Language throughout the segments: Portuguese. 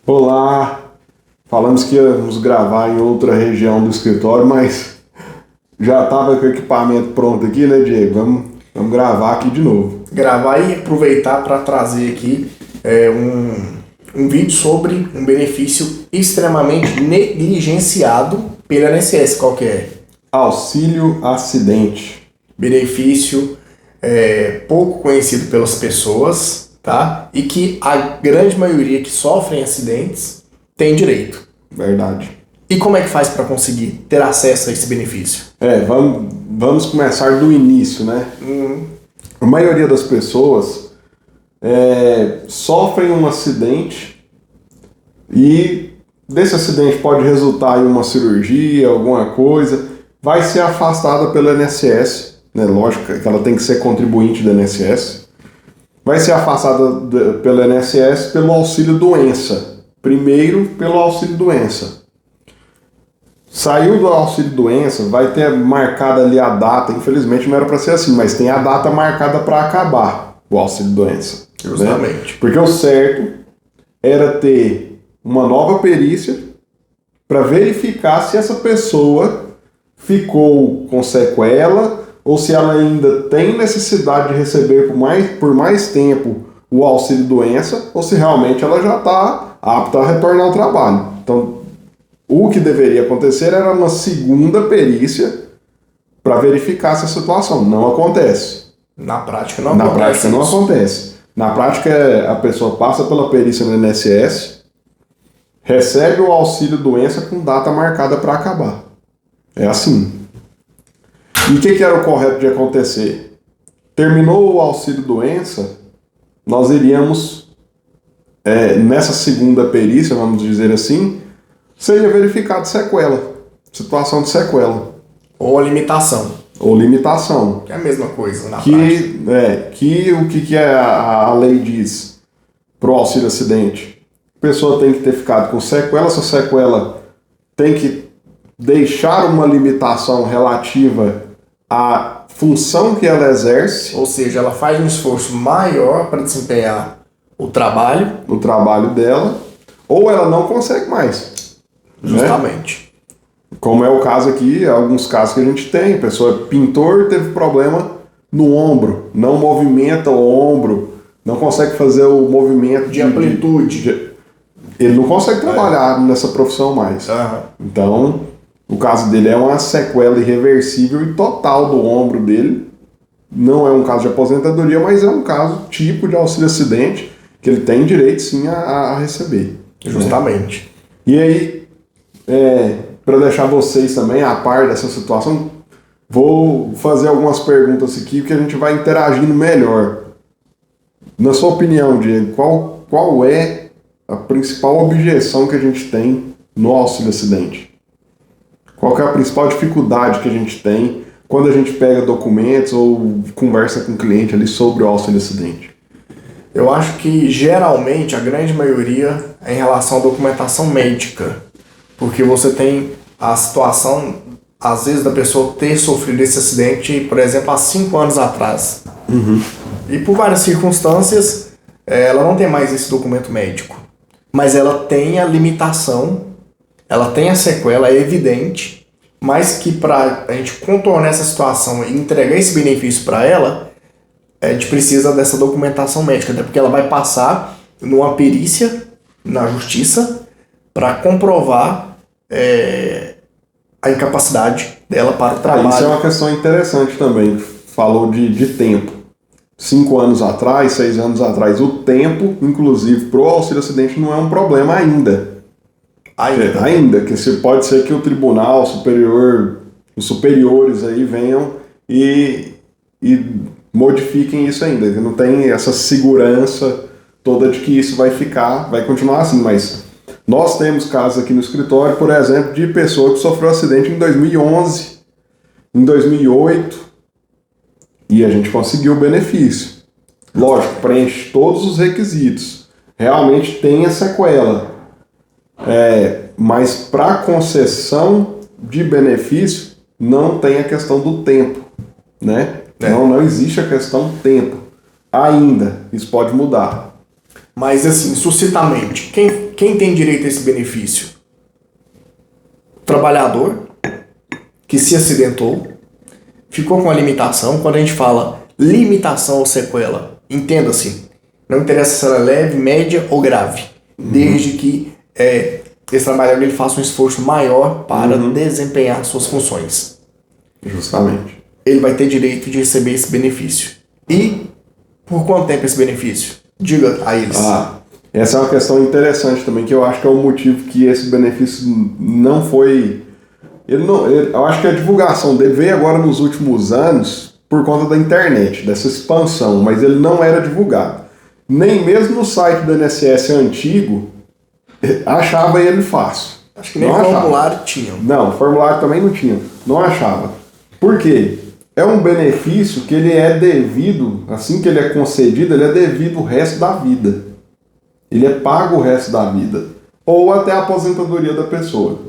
Olá, falamos que íamos gravar em outra região do escritório, mas já estava com o equipamento pronto aqui, né, Diego? Vamos gravar aqui de novo. Gravar e aproveitar para trazer aqui um vídeo sobre um benefício extremamente negligenciado pela INSS. Qual que é? Auxílio acidente. Benefício pouco conhecido pelas pessoas, tá? E que a grande maioria que sofrem acidentes tem direito. Verdade. E como é que faz para conseguir ter acesso a esse benefício? Vamos começar do início, né? A maioria das pessoas sofrem um acidente e desse acidente pode resultar em uma cirurgia, alguma coisa, vai ser afastada pelo INSS, né? Lógico que ela tem que ser contribuinte do INSS, vai ser afastada pelo INSS pelo auxílio doença. Primeiro pelo auxílio doença. Saiu do auxílio doença, vai ter marcada ali a data, infelizmente não era para ser assim, mas tem a data marcada para acabar o auxílio doença. Justamente. Né? Porque o certo era ter uma nova perícia para verificar se essa pessoa ficou com sequela ou se ela ainda tem necessidade de receber por mais tempo o auxílio doença ou se realmente ela já está apta a retornar ao trabalho. Então, o que deveria acontecer era uma segunda perícia para verificar essa situação. Não acontece. Na prática não acontece. Na prática, a pessoa passa pela perícia no INSS, recebe o auxílio doença com data marcada para acabar. É assim. E o que era o correto de acontecer? Terminou o auxílio doença, nós iríamos, nessa segunda perícia, vamos dizer assim, seria verificado sequela, situação de sequela. Ou limitação. Que é a mesma coisa na prática. O que a lei diz para o auxílio acidente? A pessoa tem que ter ficado com sequela, essa sequela tem que deixar uma limitação relativa à função que ela exerce. Ou seja, ela faz um esforço maior para desempenhar o trabalho dela, ou ela não consegue mais. Justamente. Né? Como é o caso aqui, alguns casos que a gente tem, a pessoa é pintor, teve problema no ombro, não movimenta o ombro, não consegue fazer o movimento de amplitude. Ele não consegue trabalhar nessa profissão mais. Então, o caso dele é uma sequela irreversível e total do ombro dele. Não é um caso de aposentadoria, mas é um caso tipo de auxílio acidente que ele tem direito sim a receber. Justamente. Né? E aí, para deixar vocês também a par dessa situação, vou fazer algumas perguntas aqui que a gente vai interagindo melhor. Na sua opinião, Diego, qual é a principal objeção que a gente tem no auxílio acidente? Qual que é a principal dificuldade que a gente tem quando a gente pega documentos ou conversa com o cliente ali sobre o auxílio acidente? Eu acho que geralmente a grande maioria é em relação à documentação médica. Porque você tem a situação, às vezes, da pessoa ter sofrido esse acidente, por exemplo, há 5 anos atrás. E por várias circunstâncias, ela não tem mais esse documento médico. Mas ela tem a limitação, ela tem a sequela, é evidente, mas que para a gente contornar essa situação e entregar esse benefício para ela, a gente precisa dessa documentação médica, até porque ela vai passar numa perícia na justiça para comprovar a incapacidade dela para o trabalho. Isso é uma questão interessante também. Falou de tempo. 5 anos atrás, 6 anos atrás, o tempo, inclusive, pro auxílio acidente não é um problema ainda. Ainda, que pode ser que o tribunal superior, os superiores aí venham e modifiquem isso ainda. Não tem essa segurança toda de que isso vai continuar assim, mas nós temos casos aqui no escritório, por exemplo, de pessoa que sofreu acidente em 2011, em 2008, e a gente conseguiu o benefício. Lógico, preenche todos os requisitos. Realmente tem a sequela. Mas para concessão de benefício, não tem a questão do tempo. Né? Não existe a questão do tempo. Ainda. Isso pode mudar. Mas assim, sucintamente, quem tem direito a esse benefício? O trabalhador que se acidentou, ficou com a limitação. Quando a gente fala limitação ou sequela, entenda-se, não interessa se ela é leve, média ou grave, desde que esse trabalhador ele faça um esforço maior para desempenhar suas funções. Justamente. Ele vai ter direito de receber esse benefício. E por quanto tempo esse benefício? Diga a eles. Essa é uma questão interessante também, que eu acho que é o motivo que esse benefício não foi... eu acho que a divulgação dele veio agora nos últimos anos por conta da internet, dessa expansão, mas ele não era divulgado. Nem mesmo no site do INSS antigo, achava ele fácil. Acho que nem formulário tinha. Não, formulário também não tinha. Não achava. Por quê? É um benefício que ele é devido, assim que ele é concedido, ele é devido o resto da vida. Ele é pago o resto da vida. Ou até a aposentadoria da pessoa.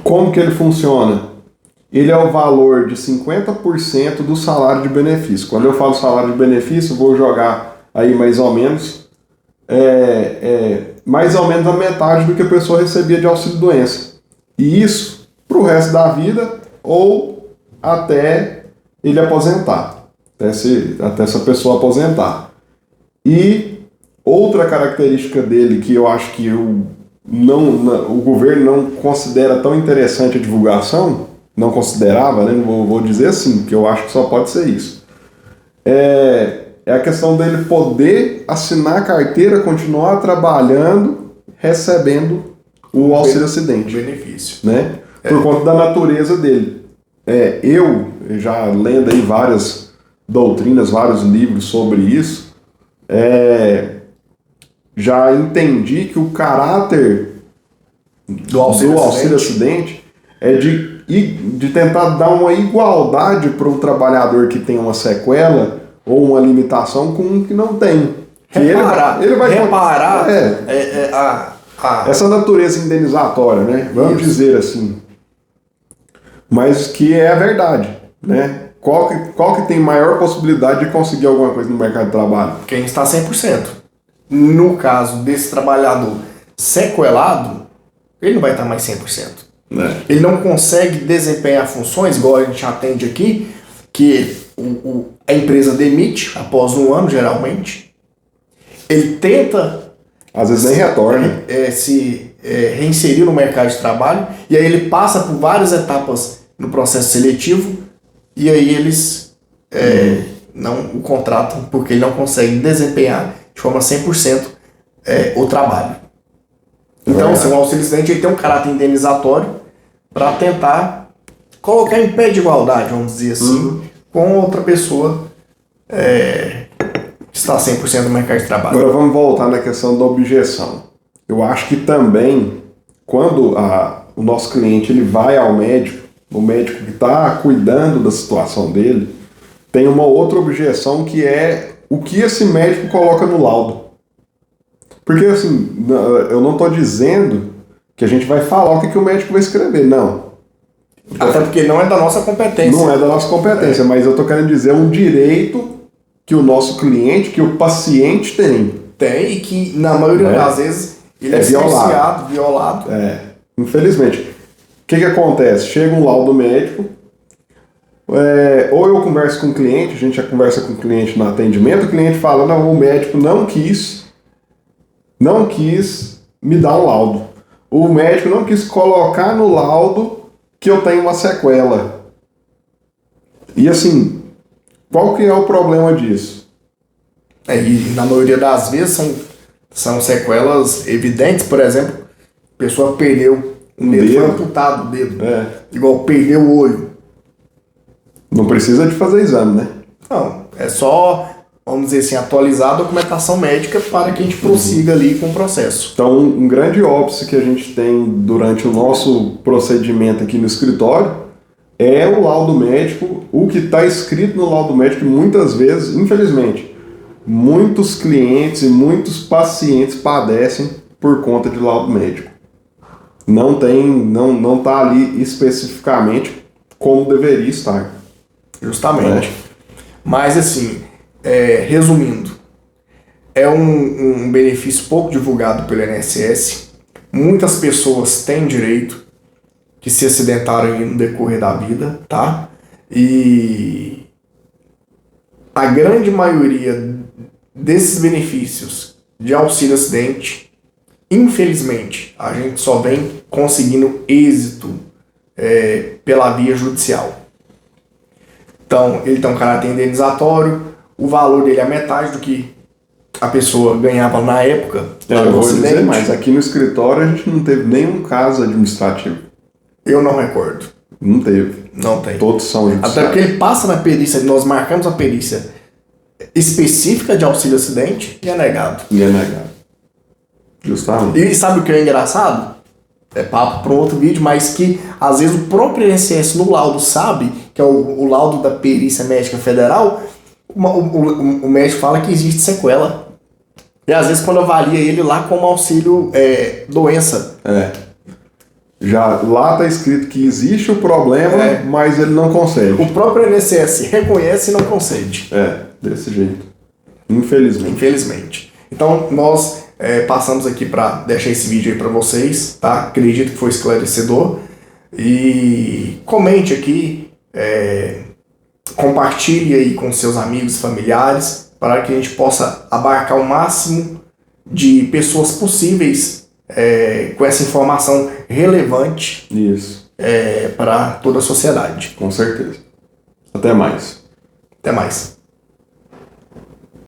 Como que ele funciona? Ele é o valor de 50% do salário de benefício. Quando eu falo salário de benefício, vou jogar aí mais ou menos a metade do que a pessoa recebia de auxílio-doença. E isso para o resto da vida ou até ele aposentar, até essa pessoa aposentar. E outra característica dele que eu acho que o governo não considera tão interessante a divulgação, não considerava, né? Vou dizer assim, porque eu acho que só pode ser isso. É a questão dele poder assinar a carteira, continuar trabalhando, recebendo o auxílio-acidente. Benefício. Né? Por conta da natureza dele. Eu já lendo aí várias doutrinas, vários livros sobre isso, já entendi que o caráter do auxílio-acidente é de tentar dar uma igualdade para o trabalhador que tem uma sequela ou uma limitação com um que não tem. Ele vai reparar essa natureza indenizatória, né? Vamos dizer assim. Mas que é a verdade, né? Qual que tem maior possibilidade de conseguir alguma coisa no mercado de trabalho? Quem está 100%. No caso desse trabalhador sequelado, ele não vai estar mais 100%. Ele não consegue desempenhar funções, igual a gente atende aqui, que a empresa demite após um ano, geralmente. Ele tenta... Às vezes nem retorna. Se reinserir no mercado de trabalho, e aí ele passa por várias etapas no processo seletivo, e aí eles não o contratam porque ele não consegue desempenhar de forma 100% o trabalho. Então, o auxílio-acidente tem um caráter indenizatório para tentar colocar em pé de igualdade, vamos dizer assim, com outra pessoa que está 100% no mercado de trabalho. Agora vamos voltar na questão da objeção. Eu acho que também, quando o nosso cliente ele vai ao médico, o médico que está cuidando da situação dele, tem uma outra objeção que é o que esse médico coloca no laudo. Porque assim, eu não estou dizendo que a gente vai falar o que o médico vai escrever, não. Até porque não é da nossa competência. Não é da nossa competência, mas eu estou querendo dizer um direito que o nosso cliente, que o paciente tem. Tem, e que na maioria das vezes ele é violado. Infelizmente. O que acontece? Chega um laudo médico, ou eu converso com o cliente, a gente já conversa com o cliente no atendimento, o cliente fala, não, o médico não quis me dar um laudo. O médico não quis colocar no laudo que eu tenho uma sequela. E assim, qual que é o problema disso? E na maioria das vezes são sequelas evidentes, por exemplo, a pessoa perdeu o dedo, foi amputado o dedo, igual perdeu o olho. Não precisa de fazer exame, né? Não, é só, vamos dizer assim, atualizar a documentação médica para que a gente prossiga ali com o processo. Então, um grande óbice que a gente tem durante o nosso procedimento aqui no escritório é o laudo médico, o que está escrito no laudo médico, muitas vezes, infelizmente, muitos clientes e muitos pacientes padecem por conta de laudo médico. Não está ali especificamente como deveria estar. Justamente. Mas assim, resumindo, é um benefício pouco divulgado pelo INSS. Muitas pessoas têm direito que se acidentaram no decorrer da vida, tá? E a grande maioria desses benefícios de auxílio acidente, infelizmente, a gente só vem conseguindo êxito pela via judicial. Então, ele tem um caráter indenizatório, o valor dele é metade do que a pessoa ganhava na época. Eu vou dizer mais, aqui no escritório a gente não teve nenhum caso administrativo. Eu não recordo. Não teve. Não tem. Todos são judiciais. Até porque ele passa na perícia, nós marcamos a perícia específica de auxílio acidente e é negado. E é negado. Justamente. E sabe o que é engraçado? É papo para outro vídeo, mas que às vezes o próprio INSS no laudo sabe, que é o laudo da perícia médica federal, o médico fala que existe sequela. E às vezes quando avalia ele lá como auxílio doença. Já lá tá escrito que existe o problema, mas ele não concede. O próprio INSS reconhece e não concede. Desse jeito. Infelizmente. Infelizmente. Então nós passamos aqui para deixar esse vídeo aí para vocês, tá? Acredito que foi esclarecedor. E comente aqui, compartilhe aí com seus amigos e familiares para que a gente possa abarcar o máximo de pessoas possíveis com essa informação relevante. Isso. Para toda a sociedade. Com certeza. Até mais. Até mais.